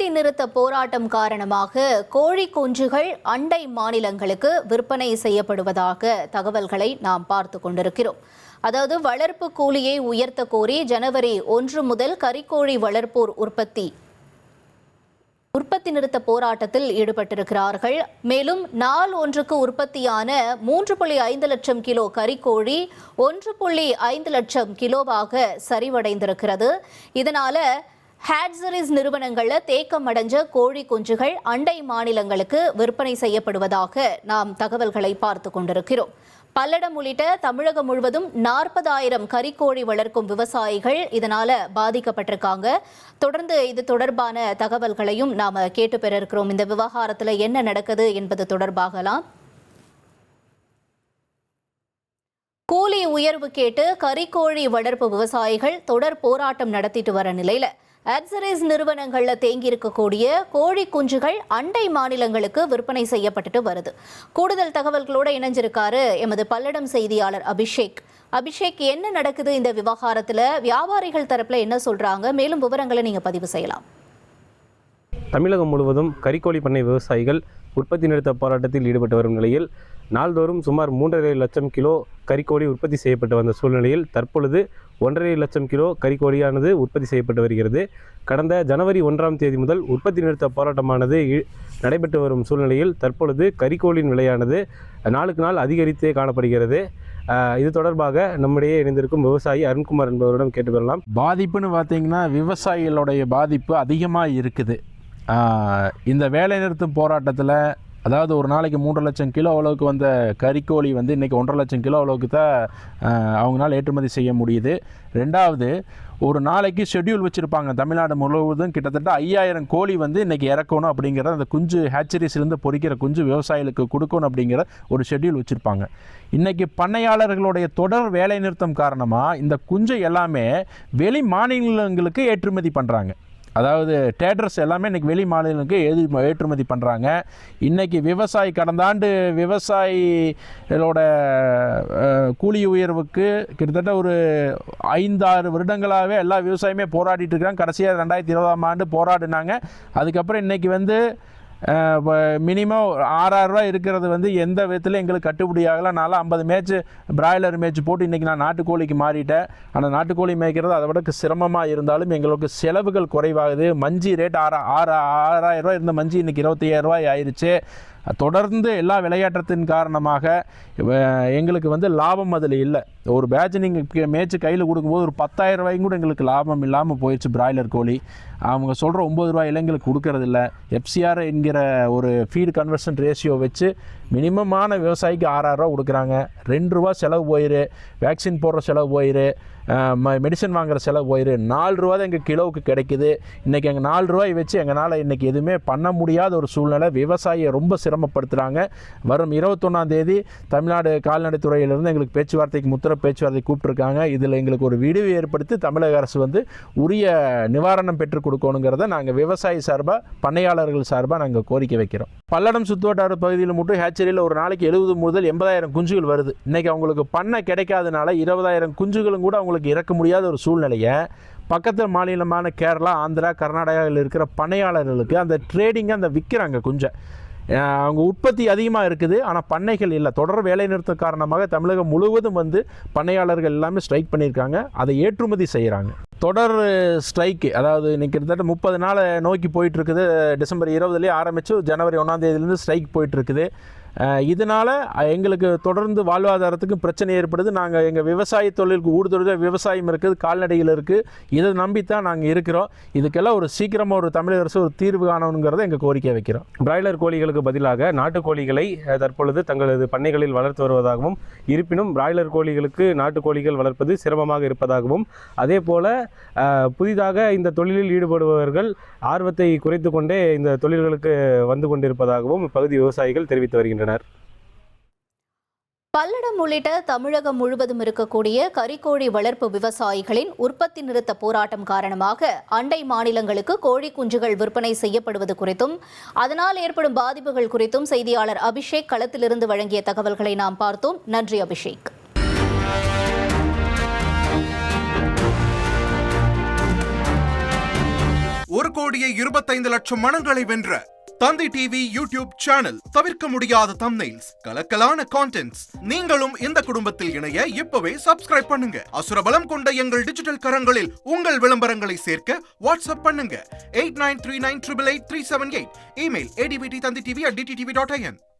உற்பத்தி நிறுத்த போராட்டம் காரணமாக கோழி குஞ்சுகள் அண்டை மாநிலங்களுக்கு விற்பனை செய்யப்படுவதாக தகவல்களை நாம் பார்த்து கொண்டிருக்கிறோம். அதாவது வளர்ப்பு கூலியை உயர்த்த கோரி ஜனவரி 1 முதல் கறிக்கோழி வளர்ப்போர் உற்பத்தி நிறுத்த போராட்டத்தில் ஈடுபட்டிருக்கிறார்கள். மேலும் நாள் ஒன்றுக்கு உற்பத்தியான 3.5 லட்சம் கிலோ கறிக்கோழி 1.5 லட்சம் கிலோவாக சரிவடைந்திருக்கிறது. இதனால ஹேட்சரிஸ் நிறுவனங்கள்ல தேக்கம் அடைஞ்ச கோழி குஞ்சுகள் அண்டை மாநிலங்களுக்கு விற்பனை செய்யப்படுவதாக நாம் தகவல்களை பார்த்து கொண்டிருக்கிறோம். பல்லடம் உள்ளிட்ட தமிழகம் முழுவதும் 40,000 கறிக்கோழி வளர்க்கும் விவசாயிகள் இதனால பாதிக்கப்பட்டிருக்காங்க. தொடர்ந்து இது தொடர்பான தகவல்களையும் நாம கேட்டு பெற இருக்கிறோம். இந்த விவகாரத்துல என்ன நடக்குது என்பது தொடர்பாகலாம். கூலி உயர்வு கேட்டு கறிக்கோழி வளர்ப்பு விவசாயிகள் தொடர் போராட்டம் நடத்திட்டு வர நிலையில ஹேட்சரிஸ் நிறுவனங்கள்ல தேங்கி இருக்கக்கூடிய கோழி குஞ்சுகள் அண்டை மாநிலங்களுக்கு விற்பனை செய்யப்பட்டுட்டு வருது. கூடுதல் தகவல்களோட இணைஞ்சிருக்காரு எமது பல்லடம் செய்தியாளர் அபிஷேக். அபிஷேக், என்ன நடக்குது இந்த விவகாரத்துல? வியாபாரிகள் தரப்புல என்ன சொல்றாங்க? மேலும் விவரங்களை நீங்க பதிவு செய்யலாம். தமிழகம் முழுவதும் கறிக்கோழி பண்ணை விவசாயிகள் உற்பத்தி நிறுத்த போராட்டத்தில் ஈடுபட்டு வரும் நிலையில் நாள்தோறும் சுமார் 3.5 லட்சம் கிலோ கறிக்கோழி உற்பத்தி செய்யப்பட்டு வந்த சூழ்நிலையில் தற்பொழுது 1.5 லட்சம் கிலோ கறிக்கோழியானது உற்பத்தி செய்யப்பட்டு வருகிறது. கடந்த ஜனவரி 1ஆம் தேதி முதல் உற்பத்தி நிறுத்த போராட்டமானது நடைபெற்று வரும் சூழ்நிலையில் தற்பொழுது கறிக்கோழியின் விலையானது நாளுக்கு நாள் அதிகரித்தே காணப்படுகிறது. இது தொடர்பாக நம்முடைய இணைந்திருக்கும் விவசாயி அருண்குமார் என்பவரிடம் கேட்டு வரலாம். பாதிப்புன்னு பார்த்தீங்கன்னா விவசாயிகளுடைய பாதிப்பு அதிகமாக இருக்குது. இந்த வேலை நிறுத்தும் போராட்டத்தில் அதாவது ஒரு நாளைக்கு 3 லட்சம் கிலோ அளவுக்கு வந்த கறிக்கோழி இன்றைக்கி 1.5 லட்சம் கிலோ அளவுக்கு தான் அவங்களால ஏற்றுமதி செய்ய முடியுது. ரெண்டாவது, ஒரு நாளைக்கு ஷெட்யூல் வச்சுருப்பாங்க. தமிழ்நாடு முழுவதும் கிட்டத்தட்ட 5000 கோழி இன்றைக்கி இறக்கணும் அப்படிங்கிற அந்த குஞ்சு ஹேச்சரிஸ்லேருந்து பொறிக்கிற குஞ்சு விவசாயிகளுக்கு கொடுக்கணும் அப்படிங்கிற ஒரு ஷெட்யூல் வச்சுருப்பாங்க. இன்றைக்கி பண்ணையாளர்களுடைய தொடர் வேலை நிறுத்தம் காரணமாக இந்த குஞ்சை எல்லாமே வெளி மாநிலங்களுக்கு ஏற்றுமதி பண்ணுறாங்க. அதாவது டேடர்ஸ் எல்லாமே இன்றைக்கி வெளி மாநிலங்களுக்கு ஏற்றுமதி பண்ணுறாங்க. இன்றைக்கி கடந்த ஆண்டு விவசாயிகளோட கூலி உயர்வுக்கு கிட்டத்தட்ட ஒரு 5-6 வருடங்களாகவே எல்லா விவசாயியுமே போராடிட்டு இருக்கிறாங்க. கடைசியாக 2020ஆம் ஆண்டு போராடினாங்க. அதுக்கப்புறம் இன்றைக்கி மினிமம் 6,000 ரூபா இருக்கிறது எந்த விதத்தில் எங்களுக்கு கட்டுப்படி ஆகலை. நான்லாம் 50 மேட்ச் பிராய்லர் மேட்ச் போட்டு இன்றைக்கி நான் நாட்டுக்கோழிக்கு மாறிட்டேன். ஆனால் நாட்டுக்கோழி மேய்க்கிறது அதை விட சிரமமாக இருந்தாலும் எங்களுக்கு செலவுகள் குறைவாகுது. மஞ்சி ரேட் 6,000 ரூபா இருந்த மஞ்சி இன்றைக்கி 25,000 ரூபாய் ஆயிடுச்சு. தொடர்ந்து எல்லா விளையாட்டத்தின் காரணமாக எங்களுக்கு லாபம் அதில் இல்லை. ஒரு பேட்ச் நீங்கள் மேட்ச் கையில் கொடுக்கும்போது ஒரு 10,000 ரூபாய்க்கும் கூட எங்களுக்கு லாபம் இல்லாமல் போயிடுச்சு. பிராய்லர் கோழி அவங்க சொல்கிற 9 ரூபாயில் எங்களுக்கு கொடுக்கறதில்ல. FCR என்கிற ஒரு ஃபீடு கன்வர்ஷன் ரேஷியோ வச்சு மினிமமான விவசாயிக்கு 6,000 ரூபா கொடுக்குறாங்க. 2 ரூபா செலவு போயிரு, வேக்சின் போடுற செலவு போயிரு, மெடிசன் வாங்குகிற செலவு போயிரு. 4 ரூபா தான் எங்கள் கிலோவுக்கு கிடைக்குது. இன்றைக்கி எங்கள் 4 ரூபாய் வச்சு எங்களால் இன்றைக்கி எதுவுமே பண்ண முடியாத ஒரு சூழ்நிலை. விவசாயியை ரொம்ப சிரமப்படுத்துகிறாங்க. வரும் 21ஆம் தேதி தமிழ்நாடு கால்நடைத்துறையிலிருந்து எங்களுக்கு பேச்சுவார்த்தைக்கு கூப்பிட்டுருக்காங்க. இதில் எங்களுக்கு ஒரு விடுவு ஏற்படுத்தி தமிழக அரசு உரிய நிவாரணம் பெற்றுக் கொடுக்கணுங்கிறத நாங்கள் விவசாயி சார்பாக பண்ணையாளர்கள் சார்பாக நாங்கள் கோரிக்கை வைக்கிறோம். பல்லடம் சுற்றுவட்டார பகுதியில் மட்டும் ஹேச்சரியில் ஒரு நாளைக்கு 70 முதல் 80,000 குஞ்சுகள் வருது. இன்றைக்கி அவங்களுக்கு பண்ணை கிடைக்காதனால 20,000 குஞ்சுகளும் கூட அவங்களுக்கு இறக்க முடியாத ஒரு சூழ்நிலையை பக்கத்து மாநிலமான கேரளா, ஆந்திரா, கர்நாடகாவில் இருக்கிற பண்ணையாளர்களுக்கு அந்த ட்ரேடிங்கை விற்கிறாங்க. குஞ்சை அவங்க உற்பத்தி அதிகமாக இருக்குது, ஆனால் பண்ணைகள் இல்லை. தொடர் வேலை நிறுத்தம் காரணமாக தமிழகம் முழுவதும் பண்ணையாளர்கள் எல்லாமே ஸ்ட்ரைக் பண்ணியிருக்காங்க. அதை ஏற்றுமதி செய்கிறாங்க. தொடர் ஸ்ட்ரைக்கு அதாவது இன்றைக்கி கிட்டத்தட்ட 30 நாள் நோக்கி போயிட்டுருக்குது. டிசம்பர் 20 ஆரம்பித்து ஜனவரி 1ஆம் தேதியிலேருந்து ஸ்ட்ரைக் போயிட்டுருக்குது. இதனால் எங்களுக்கு தொடர்ந்து வாழ்வாதாரத்துக்கு பிரச்சனை ஏற்படுது. நாங்கள் எங்கள் விவசாய தொழிலுக்கு ஊடுதொழில் விவசாயம் இருக்குது, கால்நடைகள் இருக்குது. இதை நம்பித்தான் நாங்கள் இருக்கிறோம். இதுக்கெல்லாம் ஒரு சீக்கிரமாக ஒரு தமிழக அரசு ஒரு தீர்வு காணணுங்கிறத எங்கள் கோரிக்கை வைக்கிறோம். பிராய்லர் கோழிகளுக்கு பதிலாக நாட்டுக்கோழிகளை தற்பொழுது தங்களது பண்ணைகளில் வளர்த்து வருவதாகவும், இருப்பினும் பிராய்லர் கோழிகளுக்கு நாட்டுக்கோழிகள் வளர்ப்பது சிரமமாக இருப்பதாகவும், அதே போல் புதிதாக இந்த தொழிலில் ஈடுபடுபவர்கள் ஆர்வத்தை குறைத்து கொண்டே இந்த தொழில்களுக்கு வந்து கொண்டிருப்பதாகவும் இப்பகுதி விவசாயிகள் தெரிவித்து வருகின்றனர். பல்லடம் உள்ளிட்ட தமிழகம் முழுவதும் இருக்கக்கூடிய கறிக்கோழி வளர்ப்பு விவசாயிகளின் உற்பத்தி நிறுத்த போராட்டம் காரணமாக அண்டை மாநிலங்களுக்கு கோழி குஞ்சுகள் விற்பனை செய்யப்படுவது குறித்தும் அதனால் ஏற்படும் பாதிப்புகள் குறித்தும் செய்தியாளர் அபிஷேக் களத்திலிருந்து வழங்கிய தகவல்களை நாம் பார்த்தோம். நன்றி அபிஷேக். ஒரு 1,25,00,000 மனங்களை வென்ற தந்தி டிவி யூடியூப் சேனல். தவிர்க்க முடியாத தம்ப்நெயில்ஸ், கலக்கலான கான்டென்ட்ஸ். நீங்களும் இந்த குடும்பத்தில் இணைய இப்பவே சப்ஸ்கிரைப் பண்ணுங்க. அசுரபலம் கொண்ட எங்கள் டிஜிட்டல் கரங்களில் உங்கள் விளம்பரங்களை சேர்க்க வாட்ஸ்அப் பண்ணுங்க. 8939888378. Email advttanditv@dttv.in.